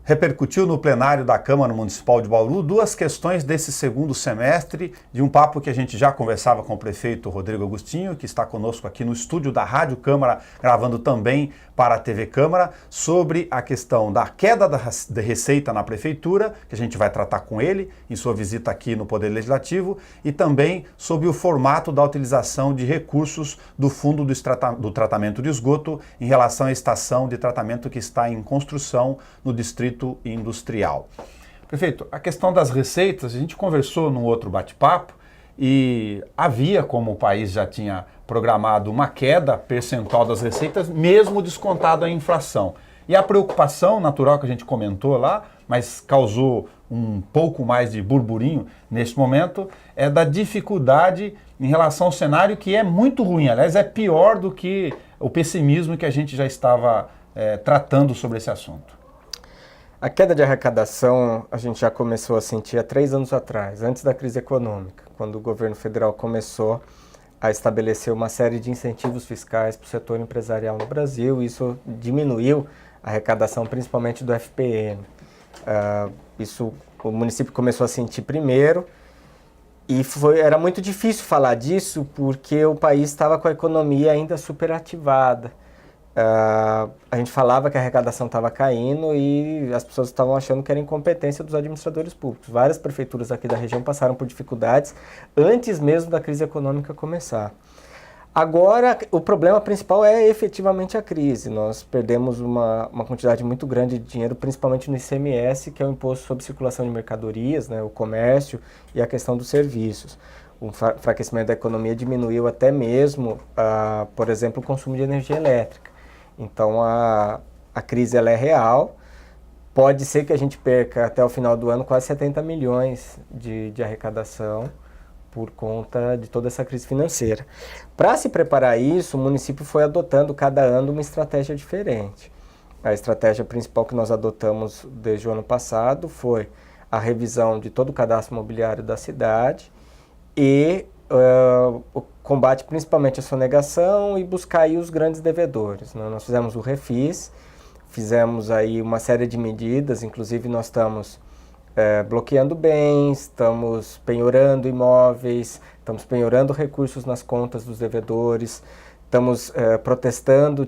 Repercutiu no plenário da Câmara Municipal de Bauru duas questões desse segundo semestre, de um papo que a gente já conversava com o prefeito Rodrigo Agostinho, que está conosco aqui no estúdio da Rádio Câmara, gravando também para a TV Câmara, sobre a questão da queda da receita na prefeitura, que a gente vai tratar com ele em sua visita aqui no Poder Legislativo, e também sobre o formato da utilização de recursos do Fundo do Tratamento de Esgoto em relação à estação de tratamento que está em construção no Distrito Industrial. Prefeito, a questão das receitas, a gente conversou num outro bate-papo e havia, como o país já tinha programado, uma queda percentual das receitas, mesmo descontado a inflação. E a preocupação natural que a gente comentou lá, mas causou um pouco mais de burburinho neste momento, é da dificuldade em relação ao cenário que é muito ruim. Aliás, é pior do que o pessimismo que a gente já estava tratando sobre esse assunto. A queda de arrecadação a gente já começou a sentir há 3 anos atrás, antes da crise econômica, quando o governo federal começou a estabelecer uma série de incentivos fiscais para o setor empresarial no Brasil. Isso diminuiu a arrecadação, principalmente do FPM. Isso o município começou a sentir primeiro e era muito difícil falar disso porque o país estava com a economia ainda superativada. A gente falava que a arrecadação estava caindo e as pessoas estavam achando que era incompetência dos administradores públicos. Várias prefeituras aqui da região passaram por dificuldades antes mesmo da crise econômica começar. Agora, o problema principal é efetivamente a crise. Nós perdemos uma quantidade muito grande de dinheiro, principalmente no ICMS, que é o Imposto sobre Circulação de Mercadorias, né, o comércio e a questão dos serviços. O enfraquecimento da economia diminuiu até mesmo, por exemplo, o consumo de energia elétrica. Então, a crise ela é real. Pode ser que a gente perca até o final do ano quase 70 milhões de arrecadação por conta de toda essa crise financeira. Para se preparar a isso, o município foi adotando cada ano uma estratégia diferente. A estratégia principal que nós adotamos desde o ano passado foi a revisão de todo o cadastro imobiliário da cidade e o combate principalmente à sonegação e buscar aí os grandes devedores, né? Nós fizemos o refis, fizemos aí uma série de medidas, inclusive nós estamos bloqueando bens, estamos penhorando imóveis, estamos penhorando recursos nas contas dos devedores, estamos protestando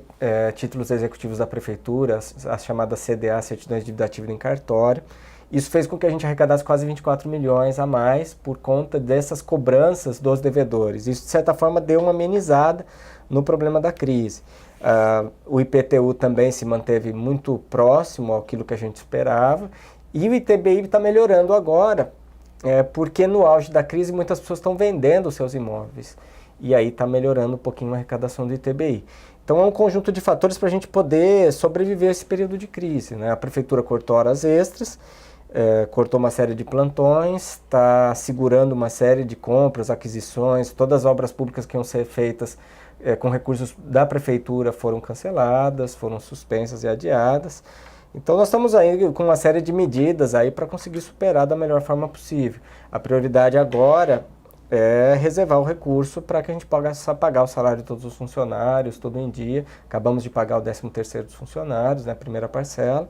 títulos executivos da prefeitura, as chamadas CDA, certidões de dívida ativa em cartório. Isso fez com que a gente arrecadasse quase 24 milhões a mais por conta dessas cobranças dos devedores. Isso, de certa forma, deu uma amenizada no problema da crise. O IPTU também se manteve muito próximo àquilo que a gente esperava. E o ITBI está melhorando agora, porque no auge da crise muitas pessoas estão vendendo os seus imóveis. E aí está melhorando um pouquinho a arrecadação do ITBI. Então é um conjunto de fatores para a gente poder sobreviver a esse período de crise, né? A prefeitura cortou horas extras, cortou uma série de plantões, está segurando uma série de compras, aquisições, todas as obras públicas que iam ser feitas com recursos da prefeitura foram canceladas, foram suspensas e adiadas. Então nós estamos aí com uma série de medidas aí para conseguir superar da melhor forma possível. A prioridade agora é reservar o recurso para que a gente possa pagar o salário de todos os funcionários, tudo em dia. Acabamos de pagar o 13º dos funcionários, né, a primeira parcela.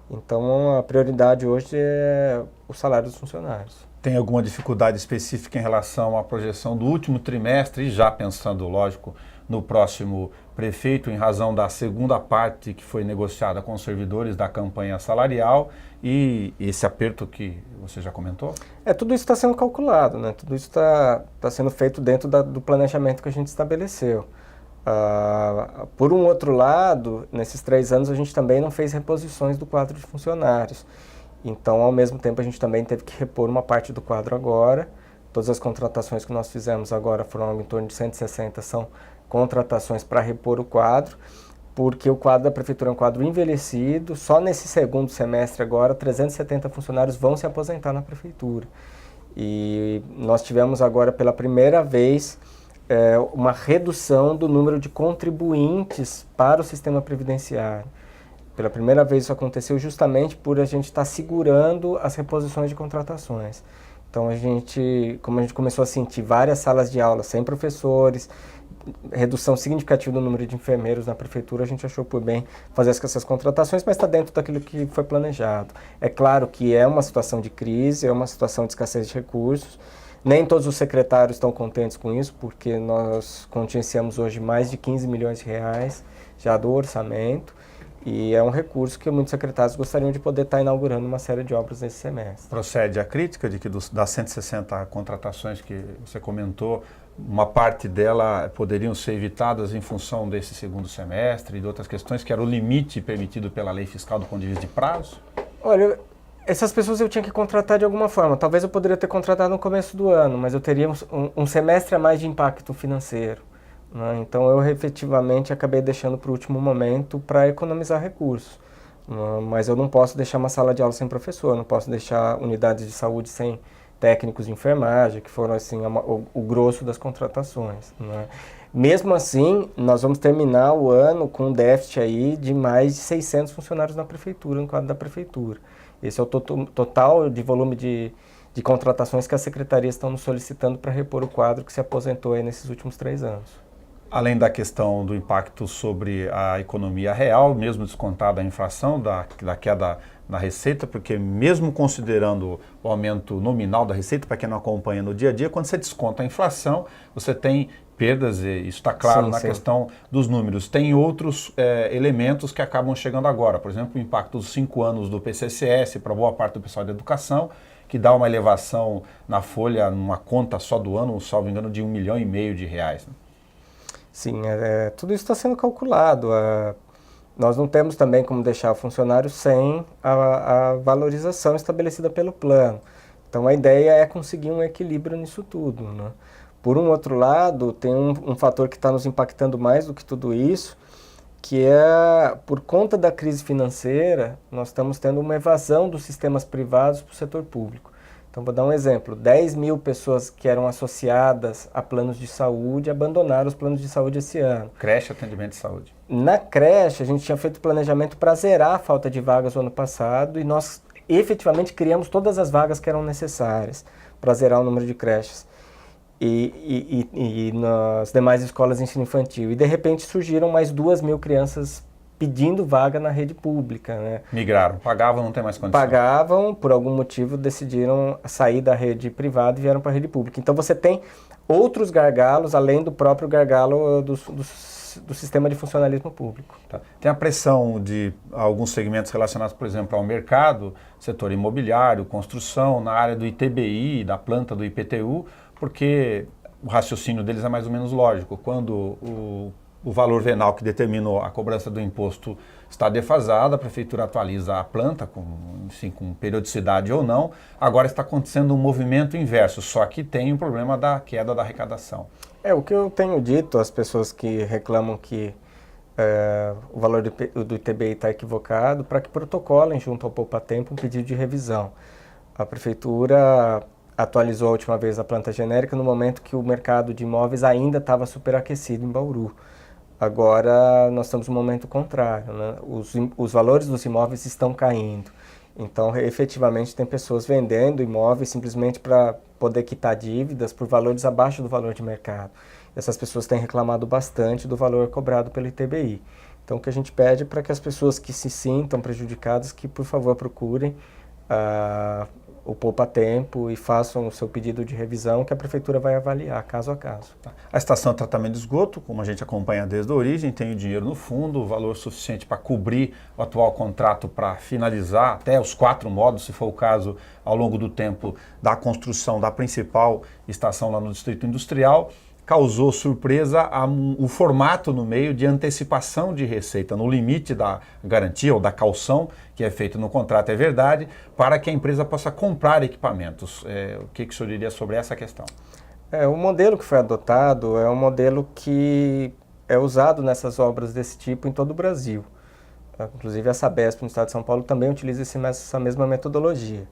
Então, a prioridade hoje é o salário dos funcionários. Tem alguma dificuldade específica em relação à projeção do último trimestre, e já pensando, lógico, no próximo prefeito, em razão da segunda parte que foi negociada com os servidores da campanha salarial e esse aperto que você já comentou? Tudo isso está sendo calculado, né? Tudo isso está sendo feito dentro do planejamento que a gente estabeleceu. Por um outro lado, nesses 3 anos a gente também não fez reposições do quadro de funcionários. Então, ao mesmo tempo, a gente também teve que repor uma parte do quadro agora. Todas as contratações que nós fizemos agora foram em torno de 160, são contratações para repor o quadro, porque o quadro da prefeitura é um quadro envelhecido. Só nesse segundo semestre agora, 370 funcionários vão se aposentar na prefeitura. E nós tivemos agora pela primeira vez uma redução do número de contribuintes para o sistema previdenciário. Pela primeira vez isso aconteceu justamente por a gente estar segurando as reposições de contratações. Então como a gente começou a sentir várias salas de aula sem professores, redução significativa do número de enfermeiros na prefeitura, a gente achou por bem fazer essas contratações, mas está dentro daquilo que foi planejado. É claro que é uma situação de crise, é uma situação de escassez de recursos. Nem todos os secretários estão contentes com isso, porque nós contingenciamos hoje mais de 15 milhões de reais já do orçamento. E é um recurso que muitos secretários gostariam de poder estar inaugurando uma série de obras nesse semestre. Procede a crítica de que das 160 contratações que você comentou, uma parte dela poderiam ser evitadas em função desse segundo semestre e de outras questões, que era o limite permitido pela lei fiscal do ponto de vista de prazo? Olha, essas pessoas eu tinha que contratar de alguma forma. Talvez eu poderia ter contratado no começo do ano, mas eu teria um semestre a mais de impacto financeiro. Então eu efetivamente acabei deixando para o último momento para economizar recursos. Mas eu não posso deixar uma sala de aula sem professor, não posso deixar unidades de saúde sem técnicos de enfermagem, que foram assim o grosso das contratações. Mesmo assim, nós vamos terminar o ano com um déficit aí de mais de 600 funcionários na prefeitura, no quadro da prefeitura. Esse é o total de volume de contratações que as secretarias estão nos solicitando para repor o quadro que se aposentou aí nesses últimos 3 anos. Além da questão do impacto sobre a economia real, mesmo descontada a inflação, da queda na receita, porque mesmo considerando o aumento nominal da receita, para quem não acompanha no dia a dia, quando você desconta a inflação, você tem perdas, e isso está claro na questão dos números. Tem outros elementos que acabam chegando agora, por exemplo, o impacto dos 5 anos do PCSS para boa parte do pessoal da educação, que dá uma elevação na folha, numa conta só do ano, salvo engano, de R$1,5 milhão de reais. Sim, tudo isso está sendo calculado. Nós não temos também como deixar o funcionário sem a valorização estabelecida pelo plano. Então a ideia é conseguir um equilíbrio nisso tudo, né? Por um outro lado, tem um fator que está nos impactando mais do que tudo isso, que é, por conta da crise financeira, nós estamos tendo uma evasão dos sistemas privados para o setor público. Então, vou dar um exemplo. 10 mil pessoas que eram associadas a planos de saúde abandonaram os planos de saúde esse ano. Creche, atendimento de saúde. Na creche, a gente tinha feito planejamento para zerar a falta de vagas no ano passado e nós efetivamente criamos todas as vagas que eram necessárias para zerar o número de creches. E nas demais escolas de ensino infantil. E, de repente, surgiram mais 2 mil crianças pedindo vaga na rede pública, né? Migraram, pagavam, não tem mais condição. Pagavam, por algum motivo decidiram sair da rede privada e vieram para a rede pública. Então você tem outros gargalos, além do próprio gargalo do sistema de funcionalismo público. Tá. Tem a pressão de alguns segmentos relacionados, por exemplo, ao mercado, setor imobiliário, construção, na área do ITBI, da planta do IPTU, porque o raciocínio deles é mais ou menos lógico. Quando o valor venal que determinou a cobrança do imposto está defasado, a prefeitura atualiza a planta, com periodicidade ou não. Agora está acontecendo um movimento inverso, só que tem um problema da queda da arrecadação. O que eu tenho dito às pessoas que reclamam que o valor do ITBI está equivocado, para que protocolem junto ao Poupa Tempo um pedido de revisão. A prefeitura atualizou a última vez a planta genérica no momento que o mercado de imóveis ainda estava superaquecido em Bauru. Agora nós estamos no momento contrário, né? Os valores dos imóveis estão caindo. Então, efetivamente, tem pessoas vendendo imóveis simplesmente para poder quitar dívidas por valores abaixo do valor de mercado. Essas pessoas têm reclamado bastante do valor cobrado pelo ITBI. Então, o que a gente pede para que as pessoas que se sintam prejudicadas, que por favor procurem o Poupa Tempo e façam o seu pedido de revisão, que a prefeitura vai avaliar caso a caso. A estação de tratamento de esgoto, como a gente acompanha desde a origem, tem o dinheiro no fundo, o valor suficiente para cobrir o atual contrato para finalizar até os 4 módulos, se for o caso, ao longo do tempo da construção da principal estação lá no Distrito Industrial. Causou surpresa o formato no meio de antecipação de receita, no limite da garantia ou da caução que é feito no contrato, é verdade, para que a empresa possa comprar equipamentos. O que o senhor diria sobre essa questão? O modelo que foi adotado é um modelo que é usado nessas obras desse tipo em todo o Brasil. Inclusive a Sabesp no estado de São Paulo também utiliza essa mesma metodologia.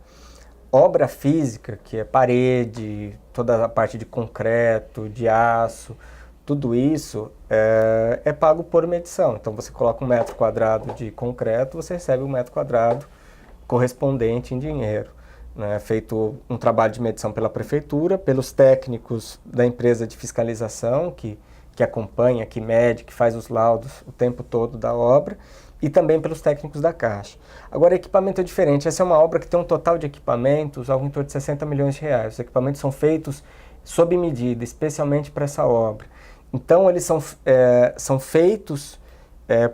Obra física, que é parede, toda a parte de concreto, de aço, tudo isso é pago por medição. Então você coloca 1 metro quadrado de concreto, você recebe 1 metro quadrado correspondente em dinheiro. É feito um trabalho de medição pela prefeitura, pelos técnicos da empresa de fiscalização, que que acompanha, que mede, que faz os laudos o tempo todo da obra, e também pelos técnicos da Caixa. Agora, equipamento é diferente. Essa é uma obra que tem um total de equipamentos, algo em torno de 60 milhões de reais. Os equipamentos são feitos sob medida, especialmente para essa obra. Então, eles são feitos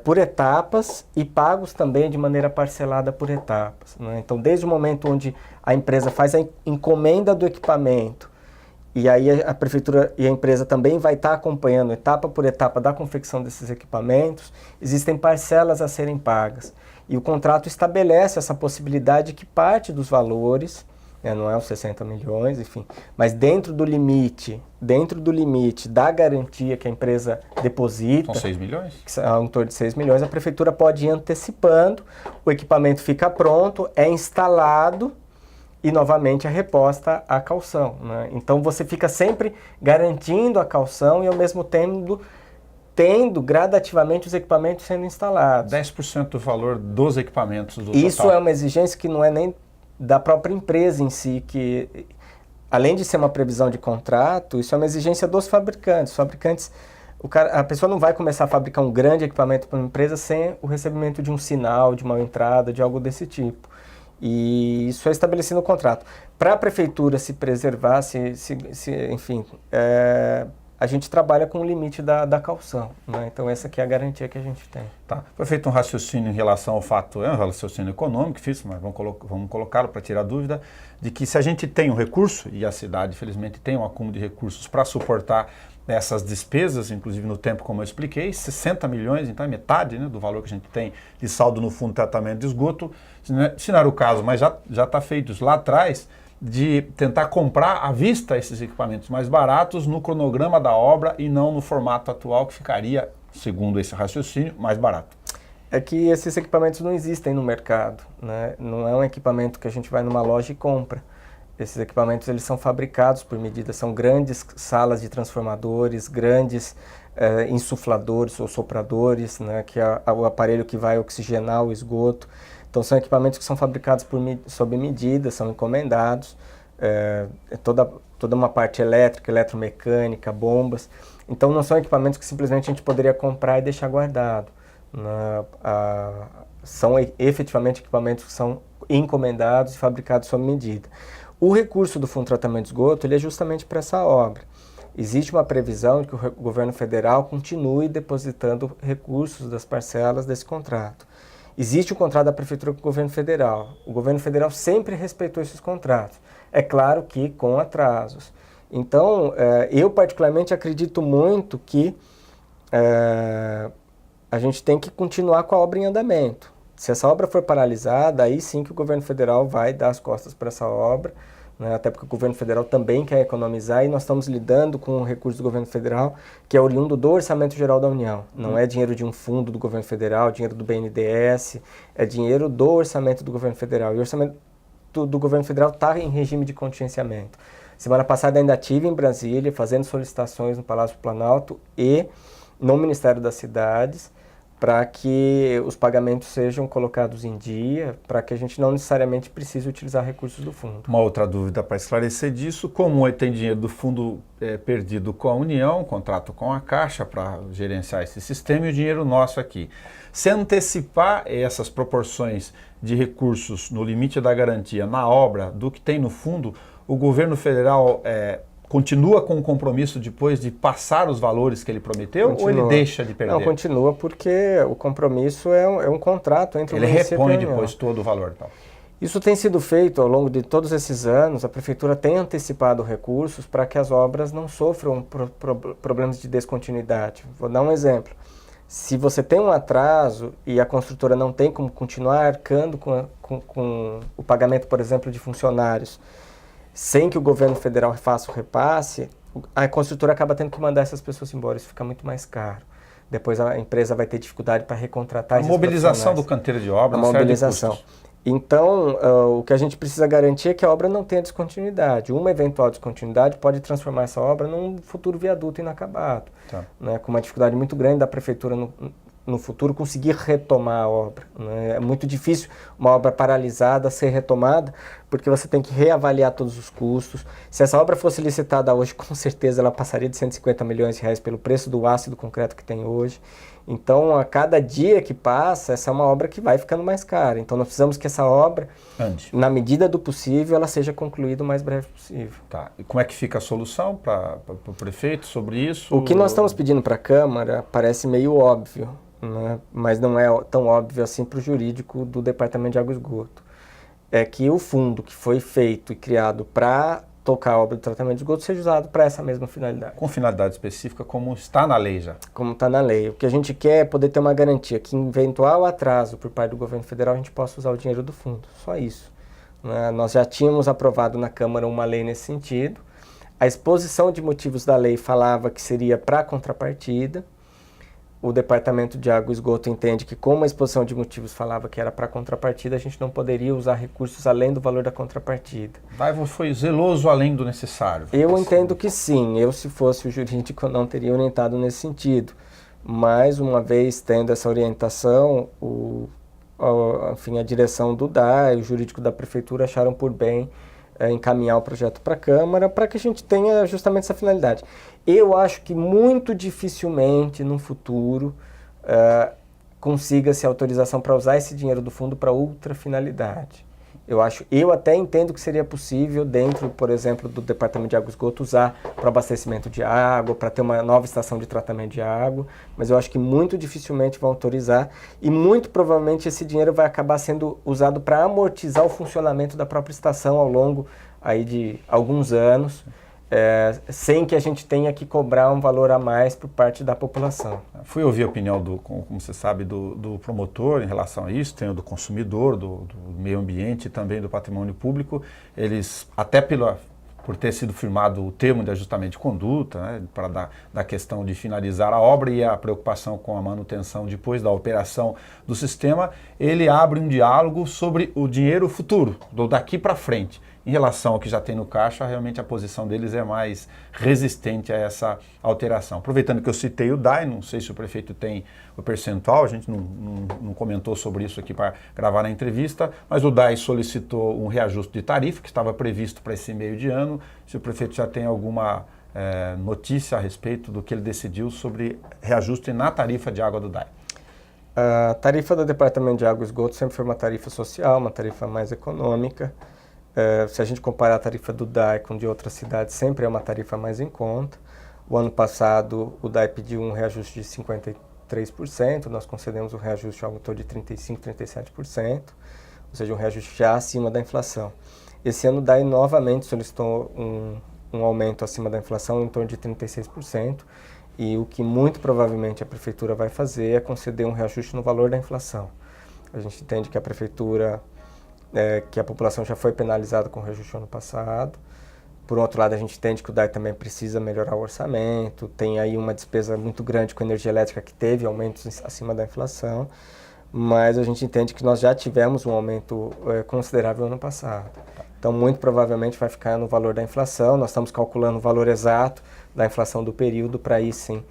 por etapas e pagos também de maneira parcelada por etapas, né? Então, desde o momento onde a empresa faz a encomenda do equipamento, e aí a prefeitura e a empresa também vai estar acompanhando etapa por etapa da confecção desses equipamentos, existem parcelas a serem pagas. E o contrato estabelece essa possibilidade que parte dos valores, não é os 60 milhões, enfim, mas dentro do limite da garantia que a empresa deposita, são 6 milhões? Que são em torno de 6 milhões, a prefeitura pode ir antecipando, o equipamento fica pronto, é instalado e novamente é reposta a caução, né? Então você fica sempre garantindo a caução e ao mesmo tempo tendo gradativamente os equipamentos sendo instalados. 10% do valor dos equipamentos do Isso total. é uma exigência que não é nem da própria empresa em si, que além de ser uma previsão de contrato, isso é uma exigência dos fabricantes. Os fabricantes, a pessoa não vai começar a fabricar um grande equipamento para uma empresa sem o recebimento de um sinal, de uma entrada, de algo desse tipo. E isso é estabelecido no contrato. Para a prefeitura se preservar, enfim, a gente trabalha com o limite da caução, né? Então essa aqui é a garantia que a gente tem. Tá. Foi feito um raciocínio em relação ao fato, é um raciocínio econômico, difícil, mas vamos colocá-lo para tirar dúvida, de que se a gente tem um recurso, e a cidade felizmente tem um acúmulo de recursos para suportar essas despesas, inclusive no tempo como eu expliquei, 60 milhões, então é metade, né, do valor que a gente tem de saldo no fundo de tratamento de esgoto, se não era o caso, mas já está feito isso lá atrás, de tentar comprar à vista esses equipamentos mais baratos no cronograma da obra e não no formato atual que ficaria, segundo esse raciocínio, mais barato. É que esses equipamentos não existem no mercado, né? Não é um equipamento que a gente vai numa loja e compra. Esses equipamentos eles são fabricados por medida, são grandes salas de transformadores, grandes insufladores ou sopradores, né, que é o aparelho que vai oxigenar o esgoto. Então são equipamentos que são fabricados sob medida, são encomendados, toda uma parte elétrica, eletromecânica, bombas. Então não são equipamentos que simplesmente a gente poderia comprar e deixar guardado. São efetivamente equipamentos que são encomendados e fabricados sob medida. O recurso do Fundo de Tratamento de Esgoto ele é justamente para essa obra. Existe uma previsão de que o governo federal continue depositando recursos das parcelas desse contrato. Existe o contrato da prefeitura com o governo federal. O governo federal sempre respeitou esses contratos. É claro que com atrasos. Então, eu particularmente acredito muito que a gente tem que continuar com a obra em andamento. Se essa obra for paralisada, aí sim que o governo federal vai dar as costas para essa obra, né? Até porque o governo federal também quer economizar e nós estamos lidando com o recurso do governo federal que é oriundo do Orçamento Geral da União. Não é dinheiro de um fundo do governo federal, dinheiro do BNDES, é dinheiro do orçamento do governo federal. E o orçamento do governo federal está em regime de contingenciamento. Semana passada ainda estive em Brasília fazendo solicitações no Palácio do Planalto e no Ministério das Cidades, para que os pagamentos sejam colocados em dia, para que a gente não necessariamente precise utilizar recursos do fundo. Uma outra dúvida para esclarecer disso, como tem dinheiro do fundo perdido com a União, contrato com a Caixa para gerenciar esse sistema e o dinheiro nosso aqui. Se antecipar essas proporções de recursos no limite da garantia na obra do que tem no fundo, o governo federal continua com o compromisso depois de passar os valores que ele prometeu Continua. Ou ele deixa de perder? Não, continua porque o compromisso é um contrato entre o município e a União. Ele repõe depois todo o valor, então. Isso tem sido feito ao longo de todos esses anos, a prefeitura tem antecipado recursos para que as obras não sofram problemas de descontinuidade. Vou dar um exemplo. Se você tem um atraso e a construtora não tem como continuar arcando com o pagamento, por exemplo, de funcionários, sem que o governo federal faça o repasse, a construtora acaba tendo que mandar essas pessoas embora, isso fica muito mais caro. Depois a empresa vai ter dificuldade para recontratar esses profissionais. A mobilização do canteiro de obra, a mobilização. Então, o que a gente precisa garantir é que a obra não tenha descontinuidade. Uma eventual descontinuidade pode transformar essa obra num futuro viaduto inacabado, né, com uma dificuldade muito grande da prefeitura no futuro, conseguir retomar a obra, né? É muito difícil uma obra paralisada ser retomada, porque você tem que reavaliar todos os custos. Se essa obra fosse licitada hoje, com certeza ela passaria de 150 milhões de reais pelo preço do aço e do concreto que tem hoje. Então, a cada dia que passa, essa é uma obra que vai ficando mais cara. Então, nós precisamos que essa obra, na medida do possível, ela seja concluída o mais breve possível. Tá. E como é que fica a solução para o prefeito sobre isso? O que nós estamos pedindo para a Câmara parece meio óbvio, né? Mas não é tão óbvio assim para o jurídico do Departamento de Água e Esgoto. É que o fundo que foi feito e criado para tocar a obra de tratamento de esgoto seja usado para essa mesma finalidade. Com finalidade específica, como está na lei já. Como está na lei. O que a gente quer é poder ter uma garantia que, em eventual atraso por parte do governo federal, a gente possa usar o dinheiro do fundo. Só isso. Né? Nós já tínhamos aprovado na Câmara uma lei nesse sentido. A exposição de motivos da lei falava que seria para contrapartida. O Departamento de Água e Esgoto entende que, como a exposição de motivos falava que era para contrapartida, a gente não poderia usar recursos além do valor da contrapartida. Daiva foi zeloso além do necessário. Eu entendo que sim. Eu, se fosse o jurídico, não teria orientado nesse sentido. Mas, uma vez tendo essa orientação, a direção do DAE, o jurídico da Prefeitura acharam por bem encaminhar o projeto para a Câmara para que a gente tenha justamente essa finalidade. Eu acho que muito dificilmente no futuro consiga-se autorização para usar esse dinheiro do fundo para outra finalidade. Eu até entendo que seria possível dentro, por exemplo, do Departamento de Água e Esgoto usar para abastecimento de água, para ter uma nova estação de tratamento de água, mas eu acho que muito dificilmente vão autorizar e muito provavelmente esse dinheiro vai acabar sendo usado para amortizar o funcionamento da própria estação ao longo aí de alguns anos, sem que a gente tenha que cobrar um valor a mais por parte da população. Fui ouvir a opinião, como você sabe, do promotor em relação a isso, tem o do consumidor, do meio ambiente e também do patrimônio público. Eles, até por ter sido firmado o termo de ajustamento de conduta, né, para da questão de finalizar a obra e a preocupação com a manutenção depois da operação do sistema, ele abre um diálogo sobre o dinheiro futuro, do daqui para frente. Em relação ao que já tem no caixa, realmente a posição deles é mais resistente a essa alteração. Aproveitando que eu citei o DAE, não sei se o prefeito tem o percentual, a gente não comentou sobre isso aqui para gravar na entrevista, mas o DAE solicitou um reajuste de tarifa que estava previsto para esse meio de ano. Se o prefeito já tem alguma notícia a respeito do que ele decidiu sobre reajuste na tarifa de água do DAE. A tarifa do Departamento de Água e Esgoto sempre foi uma tarifa social, uma tarifa mais econômica. Se a gente comparar a tarifa do DAE com de outras cidades, sempre é uma tarifa mais em conta. O ano passado, o DAE pediu um reajuste de 53%, nós concedemos um reajuste ao autor de 35%, 37%, ou seja, um reajuste já acima da inflação. Esse ano, o DAE novamente solicitou um aumento acima da inflação, em torno de 36%, e o que muito provavelmente a Prefeitura vai fazer é conceder um reajuste no valor da inflação. A gente entende que a Prefeitura... que a população já foi penalizada com o reajuste ano passado. Por outro lado, a gente entende que o DAE também precisa melhorar o orçamento, tem aí uma despesa muito grande com energia elétrica que teve aumentos acima da inflação, mas a gente entende que nós já tivemos um aumento considerável ano passado. Então, muito provavelmente vai ficar no valor da inflação, nós estamos calculando o valor exato da inflação do período para aí sim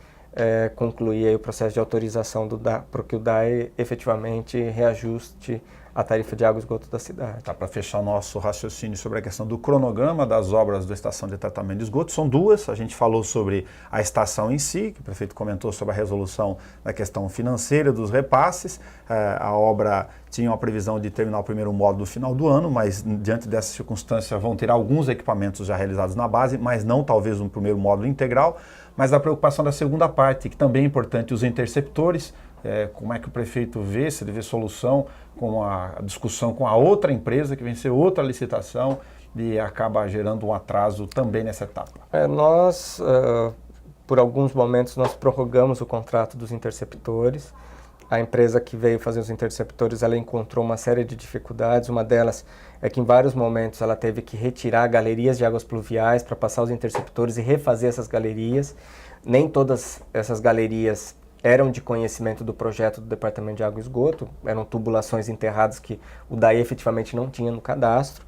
concluir aí o processo de autorização para que o DAE efetivamente reajuste a tarifa de água e esgoto da cidade. Tá, para fechar o nosso raciocínio sobre a questão do cronograma das obras da estação de tratamento de esgoto, são duas. A gente falou sobre a estação em si, que o prefeito comentou sobre a resolução da questão financeira dos repasses. A obra tinha uma previsão de terminar o primeiro módulo no final do ano, mas diante dessa circunstância vão ter alguns equipamentos já realizados na base, mas não talvez um primeiro módulo integral. Mas a preocupação da segunda parte, que também é importante, os interceptores. Como é que o prefeito vê, se ele vê solução com a discussão com a outra empresa que venceu outra licitação e acaba gerando um atraso também nessa etapa? Por alguns momentos, nós prorrogamos o contrato dos interceptores. A empresa que veio fazer os interceptores, ela encontrou uma série de dificuldades. Uma delas é que em vários momentos ela teve que retirar galerias de águas pluviais para passar os interceptores e refazer essas galerias. Nem todas essas galerias eram de conhecimento do projeto do Departamento de Água e Esgoto, eram tubulações enterradas que o DAE efetivamente não tinha no cadastro.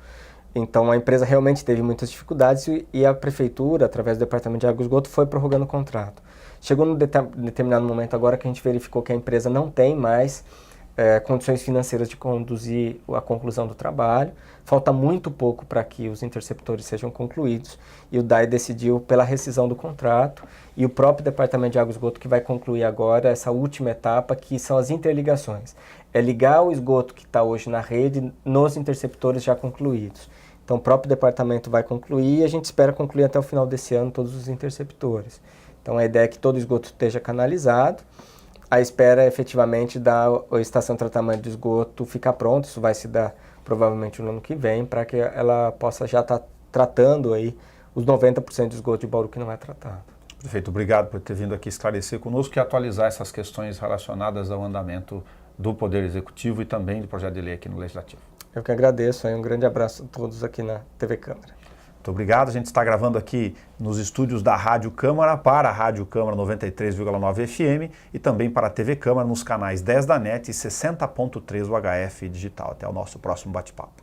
Então a empresa realmente teve muitas dificuldades e a prefeitura, através do Departamento de Água e Esgoto, foi prorrogando o contrato. Chegou num determinado momento agora que a gente verificou que a empresa não tem mais condições financeiras de conduzir a conclusão do trabalho. Falta muito pouco para que os interceptores sejam concluídos e o DAI decidiu pela rescisão do contrato e o próprio Departamento de Água e Esgoto que vai concluir agora essa última etapa, que são as interligações. É ligar o esgoto que está hoje na rede nos interceptores já concluídos. Então o próprio departamento vai concluir e a gente espera concluir até o final desse ano todos os interceptores. Então a ideia é que todo o esgoto esteja canalizado. A espera é efetivamente da estação de tratamento de esgoto ficar pronta, isso vai se dar provavelmente no ano que vem, para que ela possa já estar tratando aí os 90% de esgoto de Bauru que não é tratado. Prefeito, obrigado por ter vindo aqui esclarecer conosco e atualizar essas questões relacionadas ao andamento do Poder Executivo e também do projeto de lei aqui no Legislativo. Eu que agradeço, um grande abraço a todos aqui na TV Câmara. Muito obrigado. A gente está gravando aqui nos estúdios da Rádio Câmara para a Rádio Câmara 93,9 FM e também para a TV Câmara nos canais 10 da NET e 60.3 UHF digital. Até o nosso próximo bate-papo.